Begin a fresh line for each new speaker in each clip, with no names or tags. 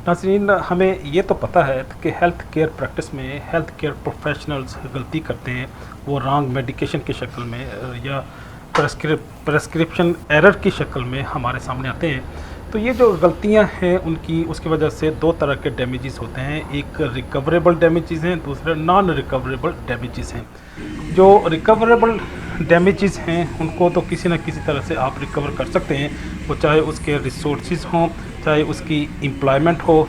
नाज़रीन, हमें ये तो पता है कि हेल्थ केयर प्रैक्टिस में हेल्थ केयर प्रोफेशनल्स गलती करते हैं। वो रॉन्ग मेडिकेशन की शक्ल में या प्रेस्क्रिप्शन एरर की शक्ल में हमारे सामने आते हैं। तो ये जो गलतियां हैं उनकी उसकी वजह से दो तरह के डैमेजेस होते हैं। एक रिकवरेबल डैमेजेस हैं, दूसरे नॉन रिकवरेबल डैमेजेस हैं। जो रिकवरेबल डैमेजेस हैं उनको तो किसी न किसी तरह से आप रिकवर कर सकते हैं, वो चाहे उसके रिसोर्सेज हों, चाहे उसकी एम्प्लॉयमेंट हो,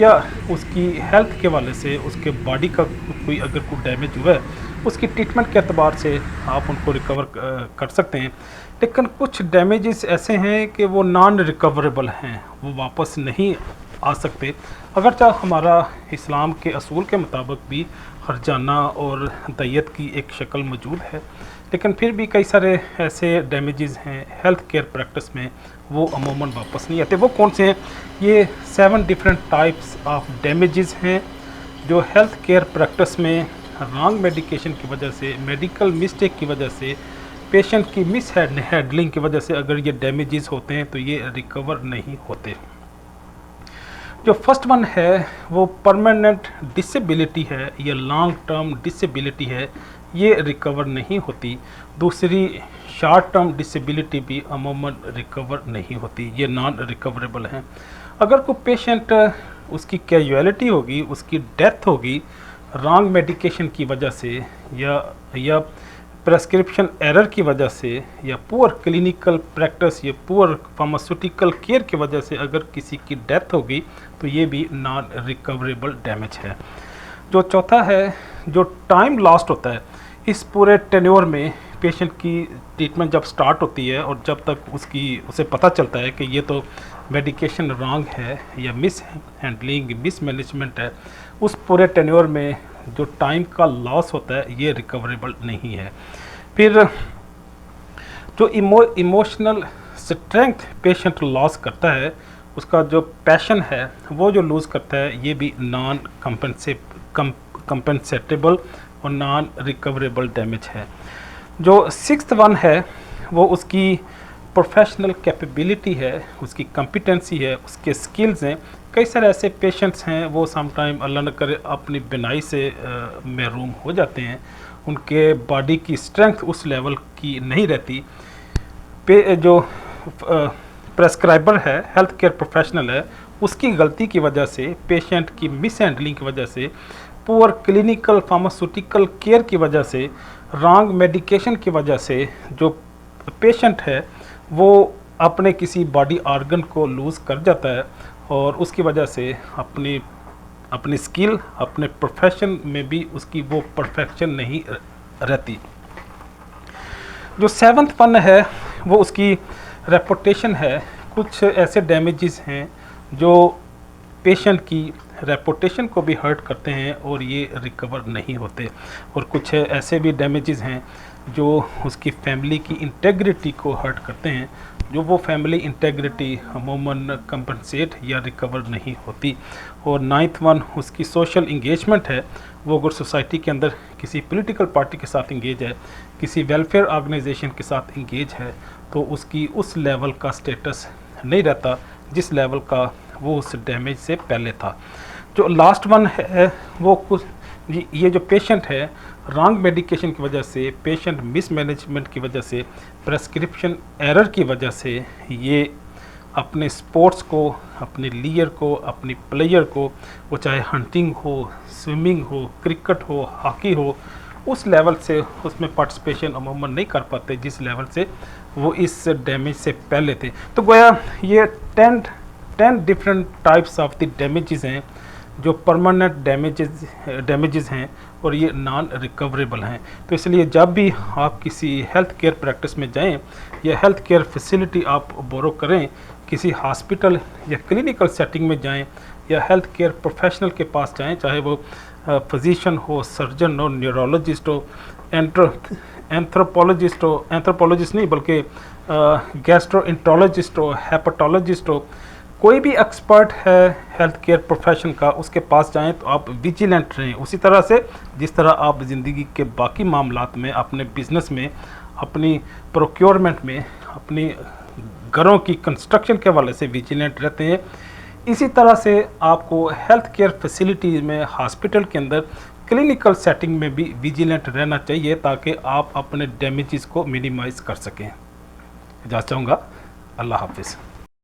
या उसकी हेल्थ के वाले से उसके बॉडी का कोई अगर कोई डैमेज हुआ है उसकी ट्रीटमेंट के अतबार से आप उनको रिकवर कर सकते हैं। लेकिन कुछ डैमेजेस ऐसे हैं कि वो नॉन रिकवरेबल हैं, वो वापस नहीं आ सकते। अगरचे हमारा इस्लाम के असूल के मुताबिक भी हर्जाना और दैयत की एक शक्ल मौजूद है, लेकिन फिर भी कई सारे ऐसे डैमेजेस हैं हेल्थ केयर प्रैक्टिस में, वो अमूमन वापस नहीं आते। वो कौन से हैं? ये 7 डिफरेंट टाइप्स ऑफ डैमेजेस हैं जो हेल्थ केयर प्रैक्टिस में रॉन्ग मेडिकेशन की वजह से, मेडिकल मिस्टेक की वजह से, पेशेंट की मिस हैंडलिंग की वजह से अगर ये डैमेजेस होते हैं तो ये रिकवर नहीं होते। जो फर्स्ट वन है वो परमानेंट डिसेबिलिटी है या लॉन्ग टर्म डिसेबिलिटी है, ये रिकवर नहीं होती। दूसरी शॉर्ट टर्म डिसेबिलिटी भी अमूमन रिकवर नहीं होती, ये नॉन रिकवरेबल हैं। अगर कोई पेशेंट उसकी कैजुअलिटी होगी, उसकी डेथ होगी रॉन्ग मेडिकेशन की वजह से या प्रेस्क्रिप्शन एरर की वजह से या पुअर क्लिनिकल प्रैक्टिस या पुअर फार्मास्यूटिकल केयर की वजह से अगर किसी की डेथ होगी तो ये भी नॉन रिकवरेबल डैमेज है। जो चौथा है, जो टाइम लॉस्ट होता है इस पूरे टेन्योर में, पेशेंट की ट्रीटमेंट जब स्टार्ट होती है और जब तक उसे पता चलता है कि ये तो मेडिकेशन रॉन्ग है या मिस हैंडलिंग, मिस मैनेजमेंट है, उस पूरे टेन्योर में जो टाइम का लॉस होता है ये रिकवरेबल नहीं है। फिर जो इमोशनल स्ट्रेंथ पेशेंट लॉस करता है, उसका जो पैशन है वो जो लूज़ करता है, ये भी नॉन कंपेंसेटेबल और नॉन रिकवरेबल डैमेज है। जो सिक्स्थ वन है वो उसकी प्रोफेशनल कैपेबिलिटी है, उसकी कॉम्पिटेंसी है, उसके स्किल्स हैं। कई सारे ऐसे पेशेंट्स हैं वो समटाइम अल्लाह न करे अपनी बिनाई से महरूम हो जाते हैं, उनके बॉडी की स्ट्रेंथ उस लेवल की नहीं रहती। जो प्रेस्क्राइबर है, हेल्थ केयर प्रोफेशनल है, उसकी गलती की वजह से, पेशेंट की मिस हैंडलिंग की वजह से, पुअर क्लिनिकल फार्मास्यूटिकल केयर की वजह से, रॉन्ग मेडिकेशन की वजह से जो पेशेंट है वो अपने किसी बॉडी ऑर्गन को लूज़ कर जाता है और उसकी वजह से अपनी स्किल, अपने प्रोफेशन में भी उसकी वो परफेक्शन नहीं रहती। जो सेवंथ वन है वो उसकी रेपुटेशन है। कुछ ऐसे डैमेजेस हैं जो पेशेंट की रेपुटेशन को भी हर्ट करते हैं और ये रिकवर नहीं होते। और कुछ ऐसे भी डैमेजेस हैं जो उसकी फैमिली की इंटेग्रिटी को हर्ट करते हैं, जो वो फैमिली इंटेग्रिटी अमूमन कंपनसेट या रिकवर नहीं होती। और नाइन्थ वन उसकी सोशल इंगेजमेंट है। वो अगर सोसाइटी के अंदर किसी पॉलिटिकल पार्टी के साथ इंगेज है, किसी वेलफेयर ऑर्गेनाइजेशन के साथ इंगेज है, तो उसकी उस लेवल का स्टेटस नहीं रहता जिस लेवल का वो उस डैमेज से पहले था। जो लास्ट वन है वो कुछ ये जो पेशेंट है रॉन्ग मेडिकेशन की वजह से, पेशेंट मिसमैनेजमेंट की वजह से, प्रेस्क्रिप्शन एरर की वजह से ये अपने स्पोर्ट्स को, अपने लियर को, अपनी प्लेयर को, वो चाहे हंटिंग हो, स्विमिंग हो, क्रिकेट हो, हॉकी हो, उस लेवल से उसमें पार्टिसिपेशन अमूमन नहीं कर पाते जिस लेवल से वो इस डैमेज से पहले थे। तो गोया ये 10 different types of the damages हैं जो परमानेंट डैमेजेस हैं और ये नॉन रिकवरेबल हैं। तो इसलिए जब भी आप किसी हेल्थ केयर प्रैक्टिस में जाएं या हेल्थ केयर फैसिलिटी आप बोरो करें, किसी हॉस्पिटल या क्लिनिकल सेटिंग में जाएं या हेल्थ केयर प्रोफेशनल के पास जाएं, चाहे वो फिजिशियन हो, सर्जन हो, न्यूरोलॉजिस्ट हो, एंथ्रोपोलॉजिस्ट नहीं बल्कि गैस्ट्रोएंटरोलॉजिस्ट हो, हेपेटोलॉजिस्ट हो, कोई भी एक्सपर्ट है हेल्थ केयर प्रोफेशन का, उसके पास जाएं तो आप विजिलेंट रहें। उसी तरह से जिस तरह आप ज़िंदगी के बाकी मामलात में, अपने बिजनेस में, अपनी प्रोक्योरमेंट में, अपनी घरों की कंस्ट्रक्शन के हवाले से विजिलेंट रहते हैं, इसी तरह से आपको हेल्थ केयर फैसिलिटीज़ में, हॉस्पिटल के अंदर, क्लिनिकल सेटिंग में भी विजिलेंट रहना चाहिए ताकि आप अपने डैमेजेस को मिनिमाइज़ कर सकें। इजाज़त चाहूँगा। अल्लाह हाफिज़।